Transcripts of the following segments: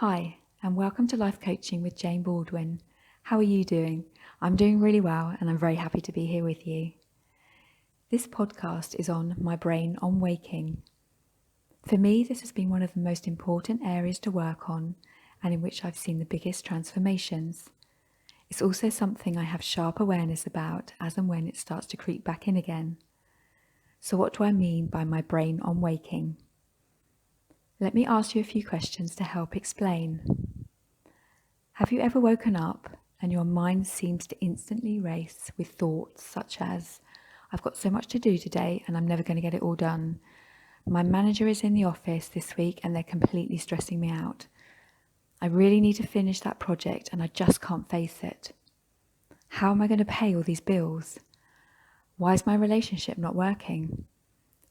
Hi, and welcome to Life Coaching with Jane Baldwin. How are you doing? I'm doing really well, and I'm very happy to be here with you. This podcast is on my brain on waking. For me, this has been one of the most important areas to work on, and in which I've seen the biggest transformations. It's also something I have sharp awareness about as and when it starts to creep back in again. So what do I mean by my brain on waking? Let me ask you a few questions to help explain. Have you ever woken up and your mind seems to instantly race with thoughts such as, I've got so much to do today and I'm never going to get it all done. My manager is in the office this week and they're completely stressing me out. I really need to finish that project and I just can't face it. How am I going to pay all these bills? Why is my relationship not working?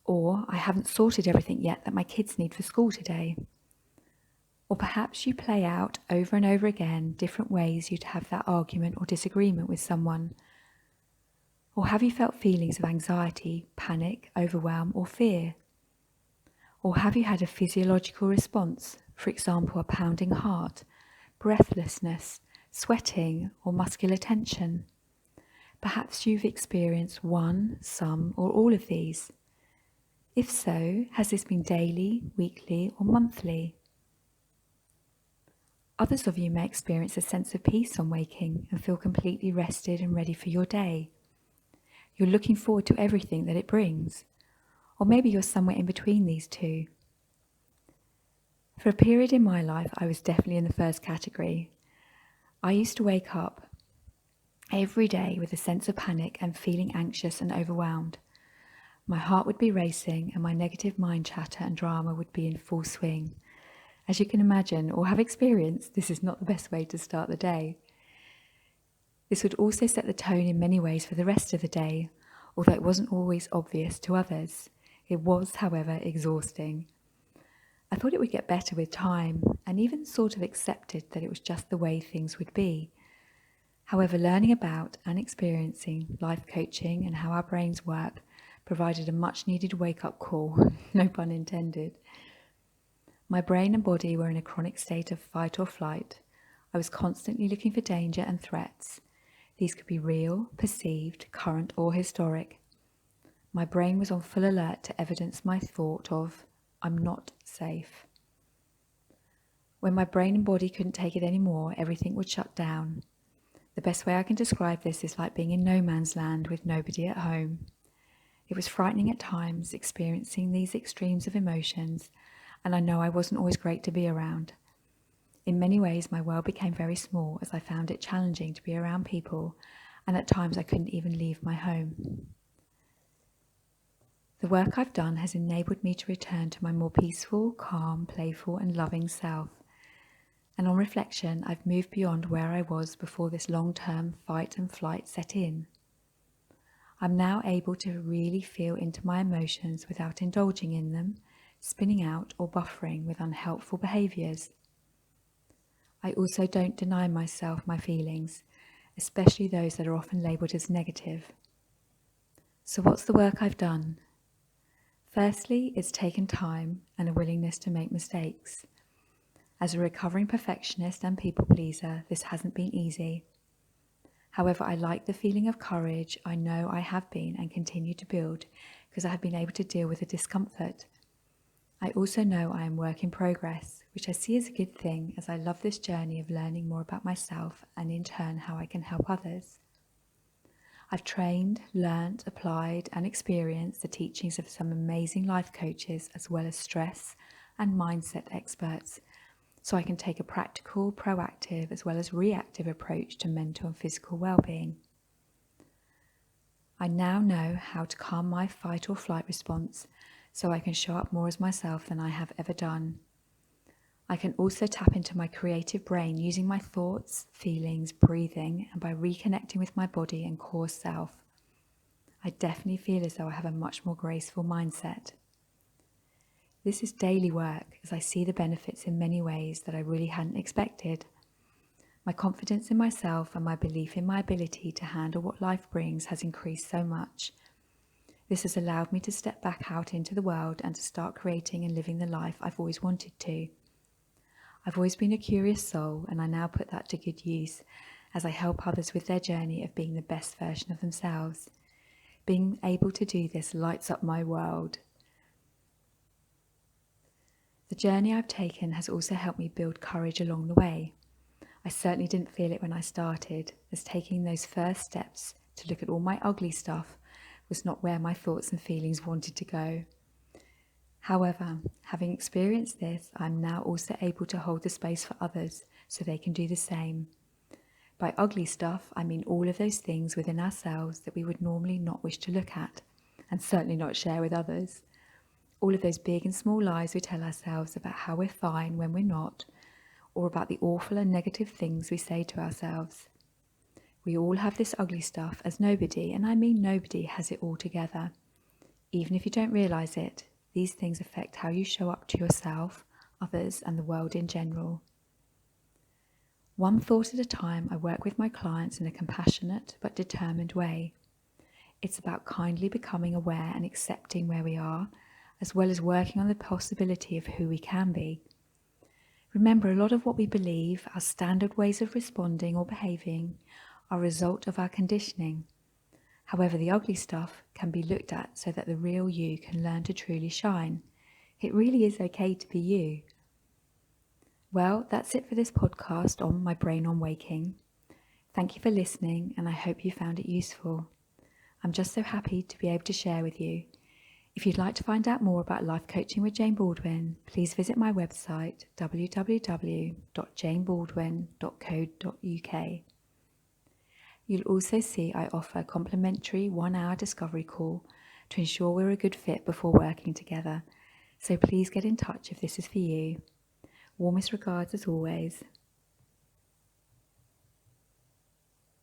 Or I haven't sorted everything yet that my kids need for school today. Or perhaps you play out over and over again different ways you'd have that argument or disagreement with someone. Or have you felt feelings of anxiety, panic, overwhelm, or fear? Or have you had a physiological response, for example, a pounding heart, breathlessness, sweating, or muscular tension? Perhaps you've experienced one, some, or all of these. If so, has this been daily, weekly, or monthly? Others of you may experience a sense of peace on waking and feel completely rested and ready for your day. You're looking forward to everything that it brings. Or maybe you're somewhere in between these two. For a period in my life, I was definitely in the first category. I used to wake up every day with a sense of panic and feeling anxious and overwhelmed. My heart would be racing and my negative mind chatter and drama would be in full swing. As you can imagine or have experienced, this is not the best way to start the day. This would also set the tone in many ways for the rest of the day, although it wasn't always obvious to others. It was, however, exhausting. I thought it would get better with time and even sort of accepted that it was just the way things would be. However, learning about and experiencing life coaching and how our brains work provided a much needed wake-up call, no pun intended. My brain and body were in a chronic state of fight or flight. I was constantly looking for danger and threats. These could be real, perceived, current, or historic. My brain was on full alert to evidence my thought of, I'm not safe. When my brain and body couldn't take it anymore, everything would shut down. The best way I can describe this is like being in no man's land with nobody at home. It was frightening at times, experiencing these extremes of emotions, and I know I wasn't always great to be around. In many ways, my world became very small as I found it challenging to be around people, and at times I couldn't even leave my home. The work I've done has enabled me to return to my more peaceful, calm, playful, and loving self. And on reflection, I've moved beyond where I was before this long-term fight and flight set in. I'm now able to really feel into my emotions without indulging in them, spinning out or buffering with unhelpful behaviours. I also don't deny myself my feelings, especially those that are often labelled as negative. So what's the work I've done? Firstly, it's taken time and a willingness to make mistakes. As a recovering perfectionist and people pleaser, this hasn't been easy. However, I like the feeling of courage I know I have been and continue to build because I have been able to deal with the discomfort. I also know I am work in progress, which I see as a good thing as I love this journey of learning more about myself and in turn how I can help others. I've trained, learnt, applied and experienced the teachings of some amazing life coaches as well as stress and mindset experts, so I can take a practical, proactive as well as reactive approach to mental and physical well-being. I now know how to calm my fight or flight response so I can show up more as myself than I have ever done. I can also tap into my creative brain using my thoughts, feelings, breathing, and by reconnecting with my body and core self. I definitely feel as though I have a much more graceful mindset. This is daily work as I see the benefits in many ways that I really hadn't expected. My confidence in myself and my belief in my ability to handle what life brings has increased so much. This has allowed me to step back out into the world and to start creating and living the life I've always wanted to. I've always been a curious soul, and I now put that to good use as I help others with their journey of being the best version of themselves. Being able to do this lights up my world. The journey I've taken has also helped me build courage along the way. I certainly didn't feel it when I started, as taking those first steps to look at all my ugly stuff was not where my thoughts and feelings wanted to go. However, having experienced this, I'm now also able to hold the space for others so they can do the same. By ugly stuff, I mean all of those things within ourselves that we would normally not wish to look at, and certainly not share with others. All of those big and small lies we tell ourselves about how we're fine when we're not, or about the awful and negative things we say to ourselves. We all have this ugly stuff, as nobody, and I mean nobody, has it all together. Even if you don't realise it, these things affect how you show up to yourself, others, and the world in general. One thought at a time, I work with my clients in a compassionate but determined way. It's about kindly becoming aware and accepting where we are, as well as working on the possibility of who we can be. Remember, a lot of what we believe, our standard ways of responding or behaving, are a result of our conditioning. However, the ugly stuff can be looked at so that the real you can learn to truly shine. It really is okay to be you. Well, that's it for this podcast on My Brain on Waking. Thank you for listening, and I hope you found it useful. I'm just so happy to be able to share with you. If you'd like to find out more about life coaching with Jane Baldwin, please visit my website www.janebaldwin.co.uk. You'll also see I offer a complimentary 1-hour discovery call to ensure we're a good fit before working together, so please get in touch if this is for you. Warmest regards as always.